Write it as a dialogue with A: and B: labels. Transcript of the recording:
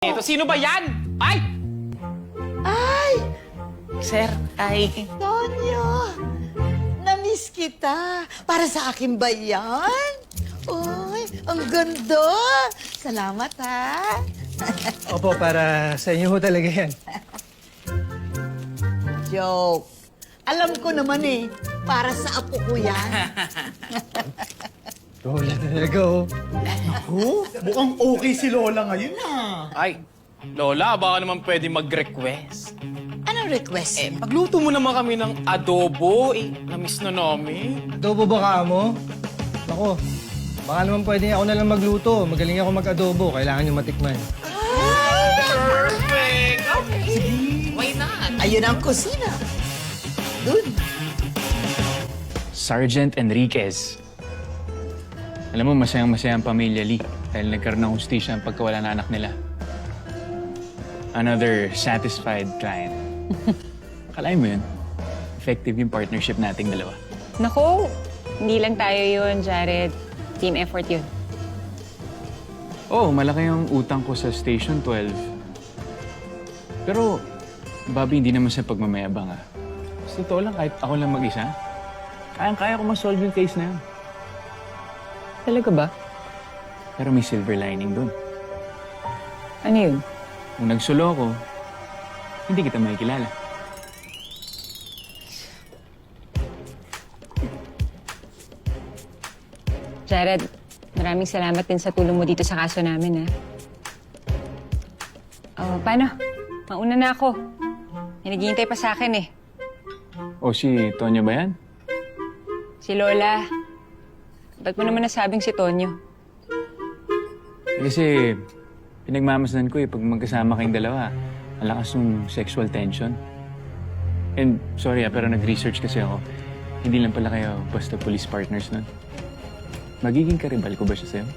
A: Ito, sino ba yan? Ay!
B: Ay,
A: Sir, ay...
B: Tonyo! Namiss kita. Para sa akin ba yan? Uy, ang ganda. Salamat, ha?
C: Opo, para sa inyo ho talaga yan.
B: Joke. Alam ko naman eh, para sa apo ko yan.
C: Lola talaga oh.
D: Oh, mukhang okay si Lola ngayon ah.
A: Ay, Lola, baka naman pwede mag-request.
B: Anong request?
A: Pagluto mo naman kami ng adobo, na-miss na namin.
C: Adobo ba ka mo? Ako, baka naman pwede ako na lang magluto. Magaling ako mag-adobo. Kailangan nyo matikman.
A: Perfect! Okay. Why not?
B: Ayun ang kusina. Dun.
E: Sergeant Enriquez. Alam mo, masayang-masaya ang pamilya Lee dahil nagkaroon ng hustisya ang pagkawala ng anak nila. Another satisfied client. Akalain mo yun? Effective yung partnership nating dalawa.
F: Naku, hindi lang tayo yun, Jared. Team effort yun.
E: Oo, malaki yung utang ko sa Station 12. Pero, Bobby, hindi naman sa pagmamayabang ah. Sa totoo lang, kahit ako lang mag-isa, kayang-kaya ko ma-solve yung case na yun.
F: Talaga ba?
E: Pero may silver lining doon.
F: Ano yun?
E: Kung nagsulo ako, hindi kita makikilala.
F: Jared, maraming salamat din sa tulong mo dito sa kaso namin, ha? Oh, paano? Mauna na ako. May naghihintay pa sa akin, eh.
E: O si Tonyo ba yan?
F: Si Lola. Ba't mo naman nasabing si Tonyo?
E: Kasi pinagmamasdan ko pag magkasama kayong dalawa, ang lakas ng sexual tension. And sorry pero nag-research kasi ako. Hindi lang pala kayo basta police partners nun. Magiging karibal ko ba siya sa'yo?